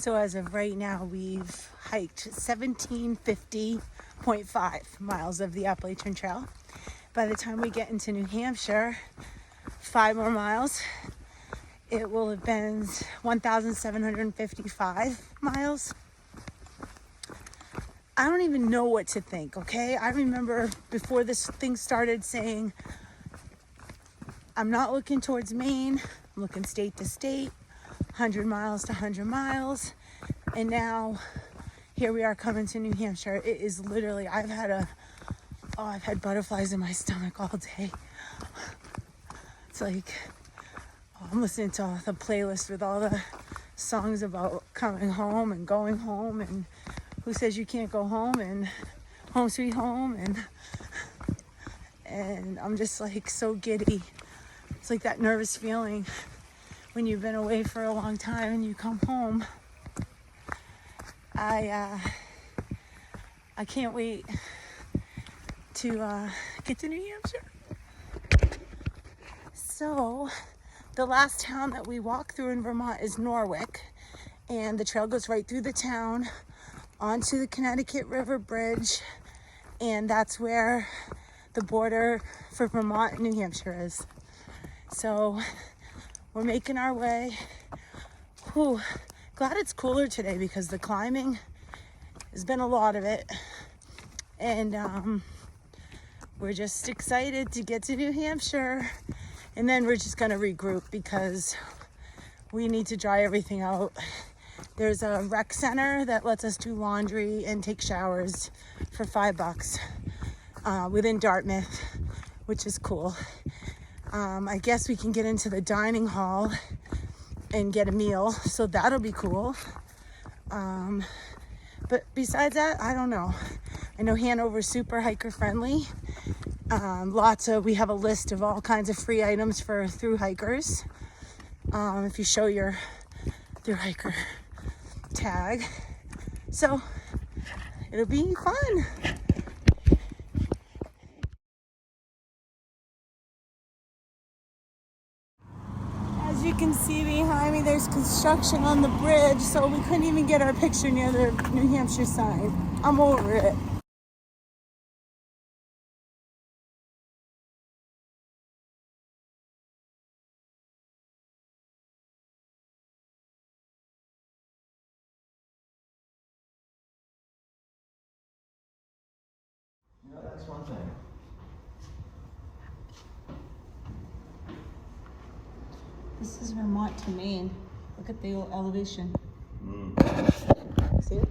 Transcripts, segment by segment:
So as of right now, we've hiked 1750.5 miles of the Appalachian Trail. By the time we get into New Hampshire, 5 more miles, it will have been 1,755 miles. I don't even know what to think, okay? I remember before this thing started saying, I'm not looking towards Maine, I'm looking state to state, 100 miles to 100 miles. And now here we are coming to New Hampshire. It is literally, I've had butterflies in my stomach all day. It's like, I'm listening to the playlist with all the songs about coming home and going home and who says you can't go home and home sweet home, and I'm just like so giddy. It's like that nervous feeling when you've been away for a long time and you come home. I can't wait to get to New Hampshire. So the last town that we walk through in Vermont is Norwich, and the trail goes right through the town onto the Connecticut River Bridge, and that's where the border for Vermont and New Hampshire is. So we're making our way. Whew. Glad it's cooler today because the climbing has been a lot of it, and we're just excited to get to New Hampshire, and then we're just gonna regroup because we need to dry everything out. There's a rec center that lets us do laundry and take showers for $5 within Dartmouth, which is cool. I guess we can get into the dining hall and get a meal, so that'll be cool. But besides that, I don't know. I know Hanover's super hiker friendly. We have a list of all kinds of free items for thru hikers. If you show your thru hiker tag. So it'll be fun. As you can see behind me, there's construction on the bridge, so we couldn't even get our picture near the New Hampshire sign. I'm over it. You know, that's one thing. This is Vermont to Maine. Look at the old elevation. See it?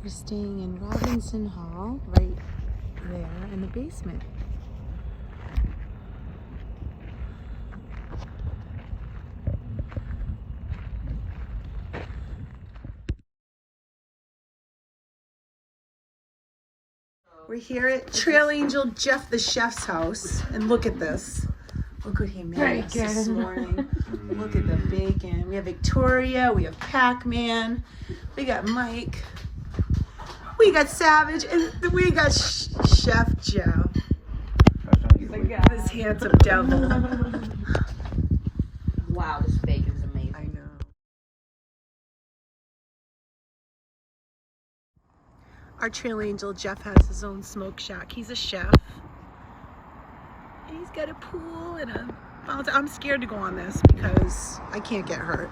We're staying in Robinson Hall, right there in the basement. We're here at Trail Angel Jeff the chef's house, and look at this. Look what he made us this morning. Look at the bacon. We have Victoria, we have Pac-Man, we got Mike, we got Savage, and we got Chef Jeff. This handsome devil. Wow, this bacon's amazing. I know. Our Trail Angel Jeff has his own smoke shack. He's a chef. And he's got a pool and a fountain. I'm scared to go on this because I can't get hurt.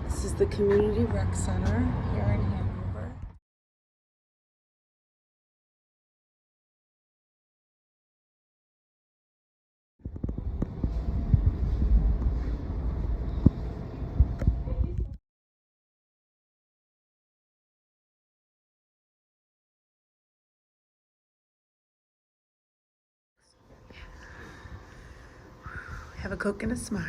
This is the community rec center here in Hampshire. Have a Coke and a smile.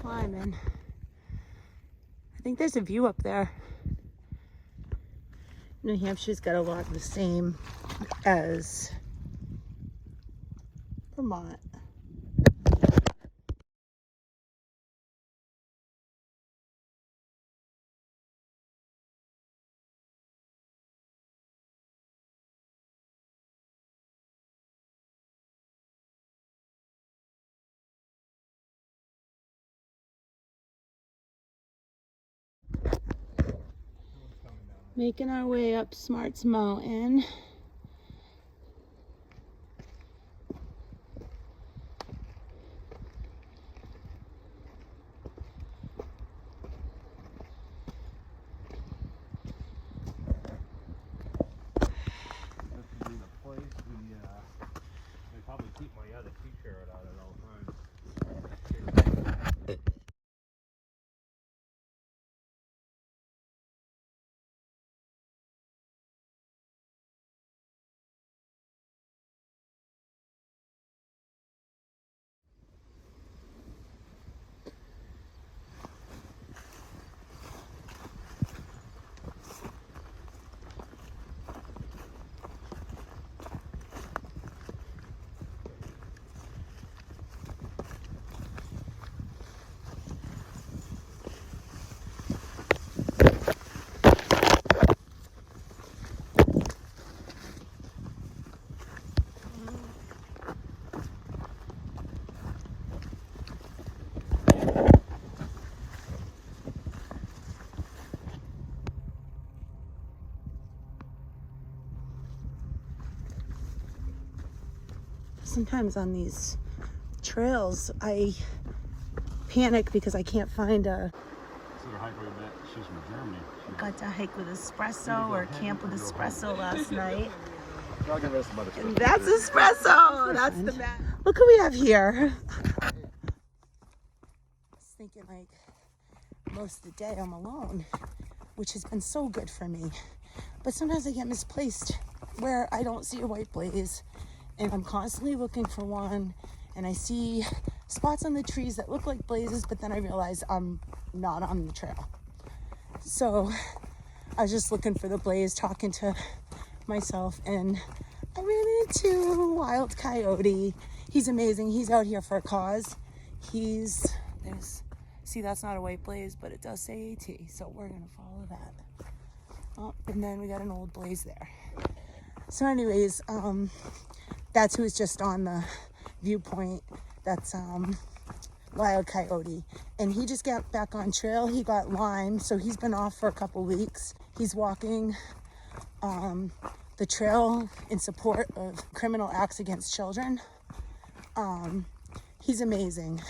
Climbing. I think there's a view up there. New Hampshire's got a lot of the same as Vermont. Making our way up Smarts Mountain. Sometimes on these trails, I panic because I can't find a... She's from Germany. Got to hike with espresso or camp with espresso last night. And that's espresso! That's the best. Look who we have here. I was thinking like most of the day I'm alone, which has been so good for me. But sometimes I get misplaced where I don't see a white blaze. And I'm constantly looking for one, and I see spots on the trees that look like blazes, but then I realize I'm not on the trail. So I was just looking for the blaze, talking to myself, and I ran into Wild Coyote. He's amazing. He's out here for a cause. See, that's not a white blaze, but it does say AT, so we're gonna follow that. Oh, and then we got an old blaze there. So anyways, that's who's just on the viewpoint. That's Wild Coyote. And he just got back on trail. He got Lyme, so he's been off for a couple weeks. He's walking the trail in support of criminal acts against children. He's amazing.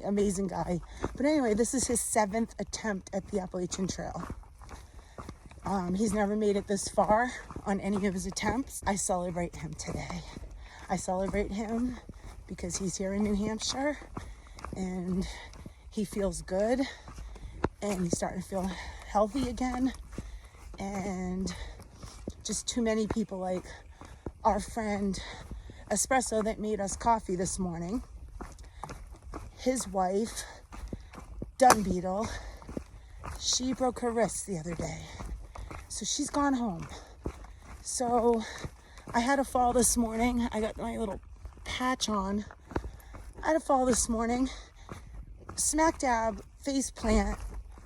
Amazing guy. But anyway, this is his 7th attempt at the Appalachian Trail. He's never made it this far on any of his attempts. I celebrate him today. I celebrate him because he's here in New Hampshire and he feels good and he's starting to feel healthy again. And just too many people, like our friend Espresso that made us coffee this morning, his wife Dung Beetle, she broke her wrist the other day, so she's gone home. So I had a fall this morning. I got my little patch on. I had a fall this morning, smack dab face plant.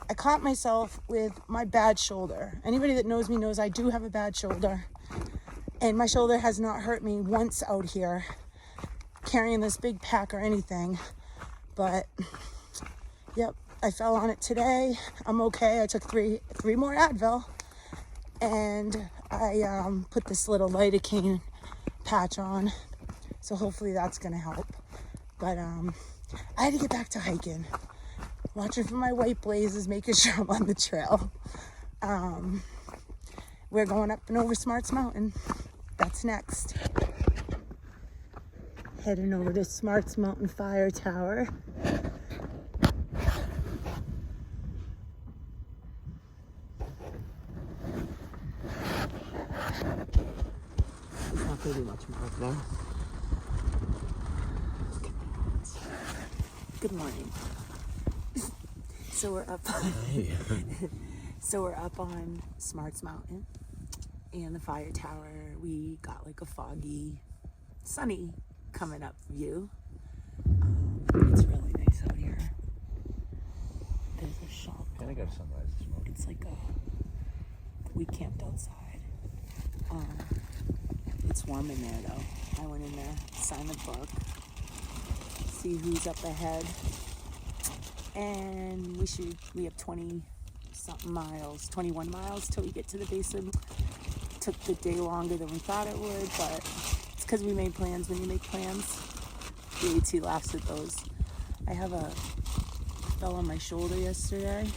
I caught myself with my bad shoulder. Anybody that knows me knows I do have a bad shoulder, and my shoulder has not hurt me once out here carrying this big pack or anything. But yep, I fell on it today. I'm okay. I took three more Advil, and I put this little lidocaine patch on, so hopefully that's gonna help. But I had to get back to hiking, watching for my white blazes, making sure I'm on the trail. We're going up and over Smarts Mountain. That's next. Heading over to Smarts Mountain Fire Tower. There's not going to be much more up there. Good morning. So we're up. So we're up on Smarts Mountain and the fire tower. We got like a foggy, sunny coming up view. It's really nice out here. There's a shop. Yeah, I got a sunrise this morning. It's like we camped outside. It's warm in there though. I went in there, signed the book, see who's up ahead, and we have 20 something miles, 21 miles till we get to the basin. Took the day longer than we thought it would, but it's because we made plans. When you make plans, the AT laughs at those. I fell on my shoulder yesterday,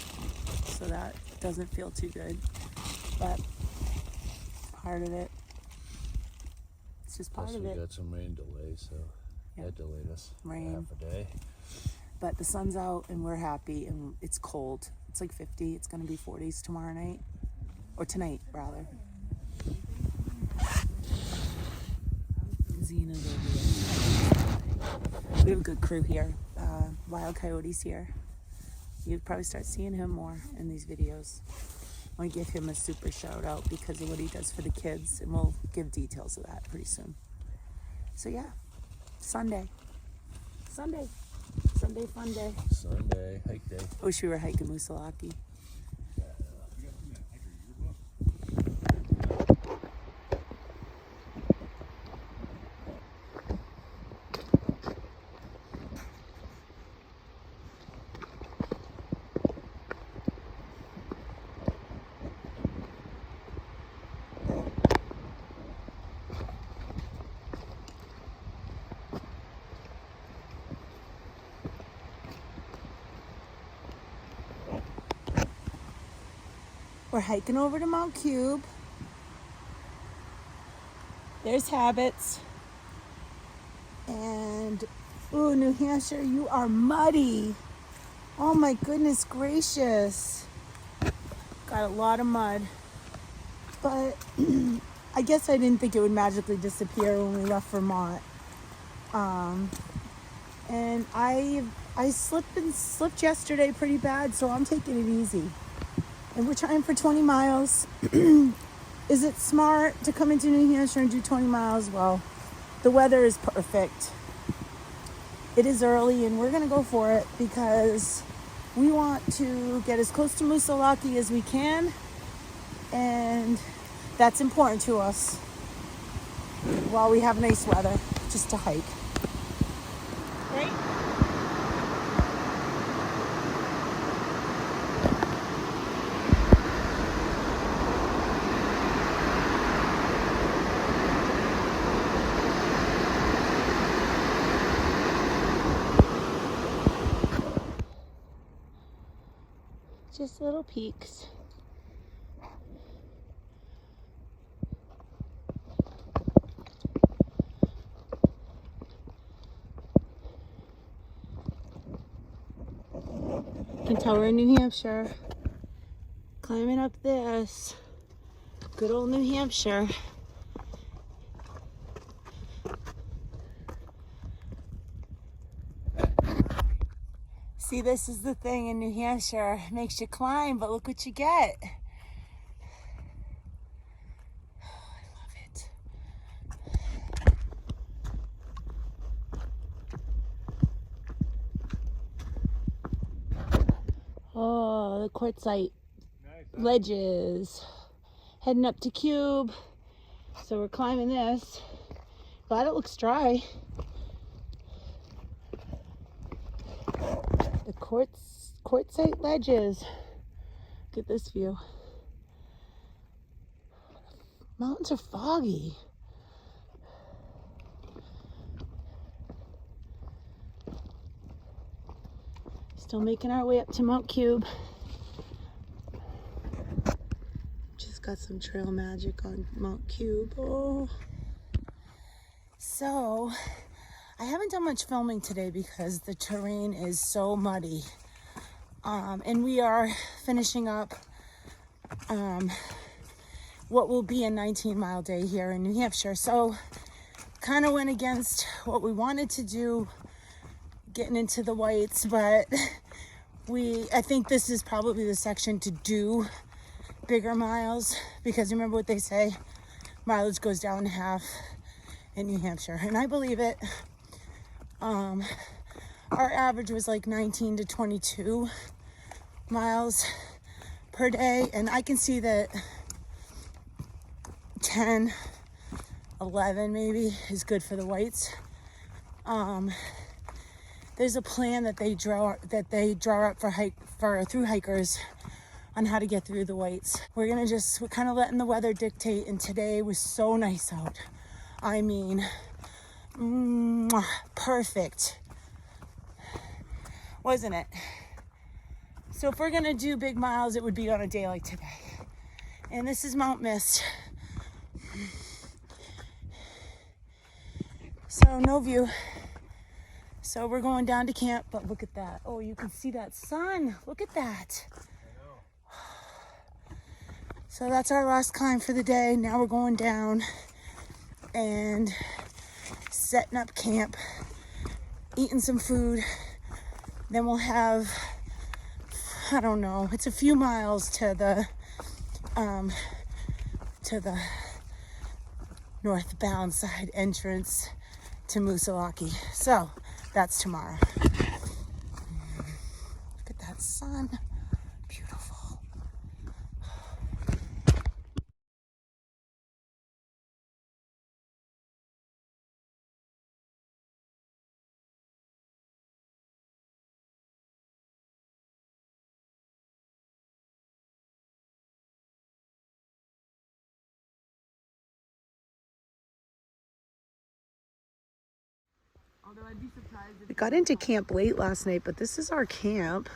so that doesn't feel too good, but part of it. It's just part of it. We got some rain delay, so that delayed us Rain. half a day. But the sun's out and we're happy, and it's cold. It's like 50. It's going to be 40s tomorrow night, or tonight rather. Zena's over there. We have a good crew here. Wild Coyote's here. You'll probably start seeing him more in these videos. I want to give him a super shout out because of what he does for the kids, and we'll give details of that pretty soon. So yeah, Sunday fun day. Sunday, hike day. Wish we were hiking Moosilauke. We're hiking over to Mount Cube. There's Habits. And, ooh, New Hampshire, you are muddy. Oh my goodness gracious. Got a lot of mud. But I guess I didn't think it would magically disappear when we left Vermont. And I slipped yesterday pretty bad, so I'm taking it easy. And we're trying for 20 miles. Is it smart to come into New Hampshire and do 20 miles? Well, the weather is perfect. It is early, and we're going to go for it because we want to get as close to Moosilauke as we can, and that's important to us while we have nice weather, just to hike. Right? Just little peaks. That's how we're in New Hampshire. Climbing up this. Good old New Hampshire. See, this is the thing in New Hampshire. It makes you climb, but look what you get. I love it. Oh, the quartzite ledges. Heading up to Cube. So we're climbing this. Glad it looks dry. The quartzite ledges. Look at this view. Mountains are foggy. Still making our way up to Mount Cube. Just got some trail magic on Mount Cube. Oh. So, I haven't done much filming today because the terrain is so muddy. And we are finishing up what will be a 19-mile day here in New Hampshire. So, kind of went against what we wanted to do, getting into the whites, but I think this is probably the section to do bigger miles, because remember what they say, mileage goes down to half in New Hampshire, and I believe it. Our average was like 19 to 22 miles per day, and I can see that 10, 11 maybe is good for the whites. There's a plan that they draw up for through hikers on how to get through the whites. We're kind of letting the weather dictate, and today was so nice out. I mean, perfect, wasn't it? So if we're gonna do big miles, it would be on a day like today. And this is Mount Mist. So no view. So we're going down to camp, but look at that. Oh, you can see that sun. Look at that. I know. So that's our last climb for the day. Now we're going down and setting up camp, eating some food. Then we'll have, I don't know, it's a few miles to the northbound side entrance to Moosilauke. So that's tomorrow. Look at that sun. Beautiful. We got into camp late last night, but this is our camp.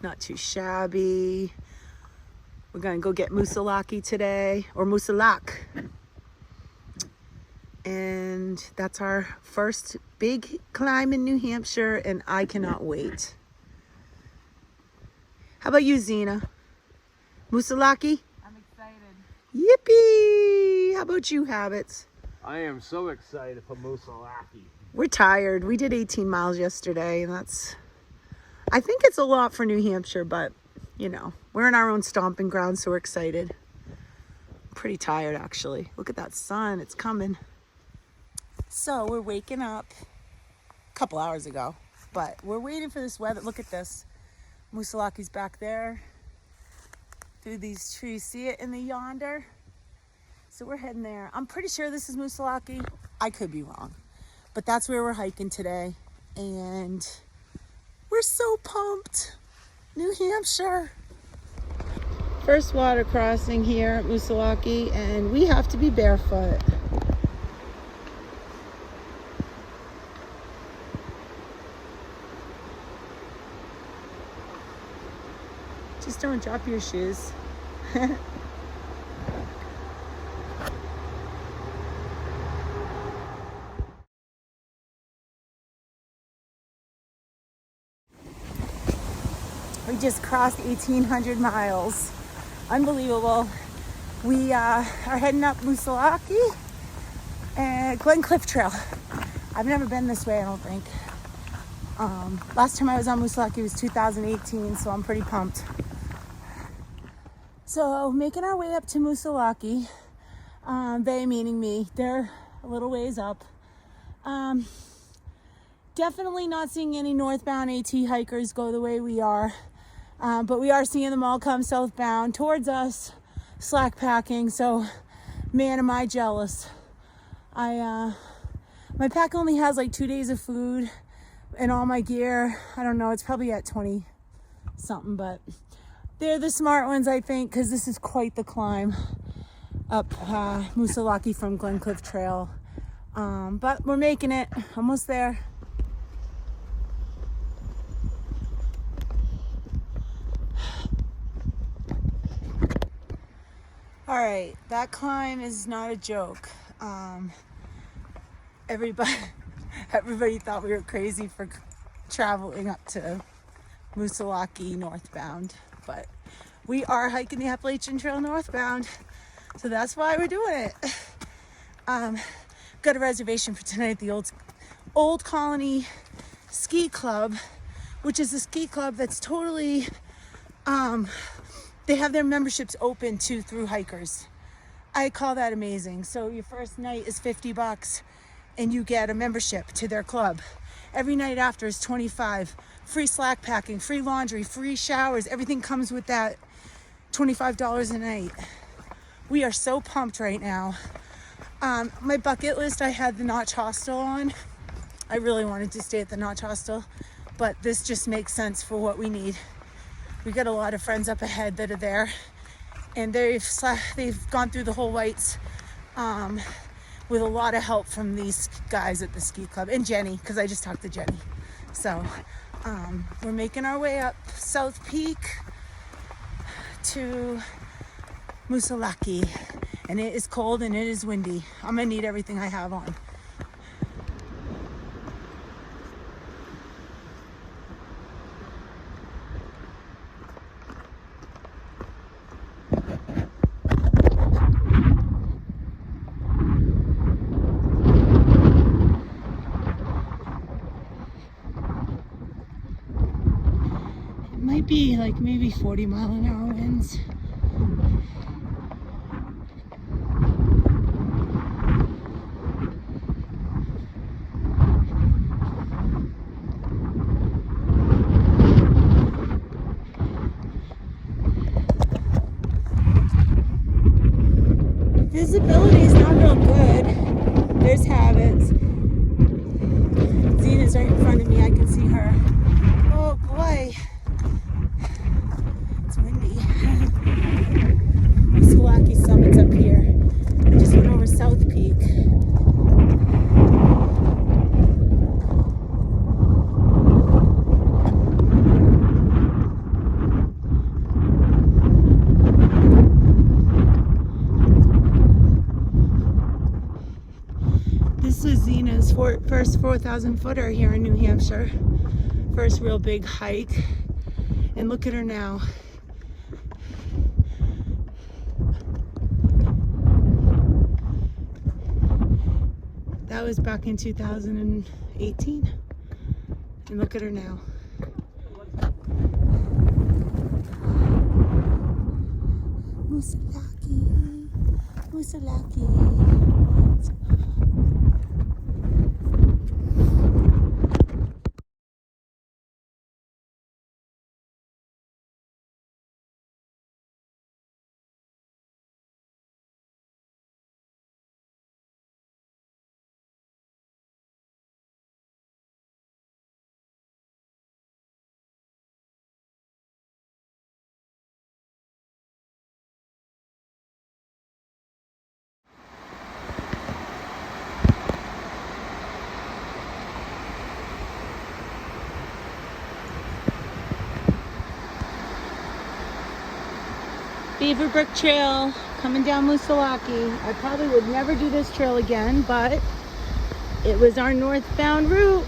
Not too shabby. We're gonna go get Moosilauke today, or Moosilauke. And that's our first big climb in New Hampshire, and I cannot wait. How about you, Zena? Moosilauke? I'm excited. Yippee! How about you, Habits? I am so excited for Moosilauke. We're tired. We did 18 miles yesterday, and I think it's a lot for New Hampshire, but, you know, we're in our own stomping ground, so we're excited. Pretty tired, actually. Look at that sun. It's coming. So we're waking up a couple hours ago, but we're waiting for this weather. Look at this. Moosilauke's back there through these trees. See it in the yonder? So we're heading there. I'm pretty sure this is Moosilauke. I could be wrong. But that's where we're hiking today. And we're so pumped. New Hampshire. First water crossing here at Moosilauke, and we have to be barefoot. Just don't drop your shoes. just crossed 1,800 miles. Unbelievable. We are heading up Moosilauke and Glen Cliff Trail. I've never been this way, I don't think. Last time I was on Moosilauke was 2018, so I'm pretty pumped. So making our way up to Moosilauke, they meaning me, they're a little ways up. Definitely not seeing any northbound AT hikers go the way we are, but we are seeing them all come southbound towards us, slack packing. So man, am I jealous. My pack only has like 2 days of food and all my gear. I don't know, it's probably at 20 something, but they're the smart ones, I think, because this is quite the climb up Moosilauke from Glen Cliff Trail. But we're making it, almost there. All right, that climb is not a joke. Everybody thought we were crazy for traveling up to Moosilauke northbound, but we are hiking the Appalachian Trail northbound, so that's why we're doing it. Got a reservation for tonight at the Old Colony Ski Club, which is a ski club that's totally they have their memberships open to through hikers. I call that amazing. So your first night is $50 and you get a membership to their club. Every night after is $25. Free slack packing, free laundry, free showers. Everything comes with that $25 a night. We are so pumped right now. My bucket list, I had the Notch Hostel on. I really wanted to stay at the Notch Hostel, but this just makes sense for what we need. We got a lot of friends up ahead that are there, and they've gone through the whole Whites with a lot of help from these guys at the ski club, and Jenny, because I just talked to Jenny. So we're making our way up South Peak to Moosilauke, and it is cold and it is windy. I'm gonna need everything I have on. Might be like maybe 40-mile-an-hour winds. Visibility is not real good. There's Habits. Zena's right in front of me. I can see her. Oh boy. Moosilauke summit's up here. I just went over South Peak. This is Zena's first 4,000 footer here in New Hampshire. First real big hike. And look at her now. That was back in 2018. And look at her now. Moosilauke, Moosilauke. Beaverbrook Trail, coming down Moosilauke. I probably would never do this trail again, but it was our northbound route.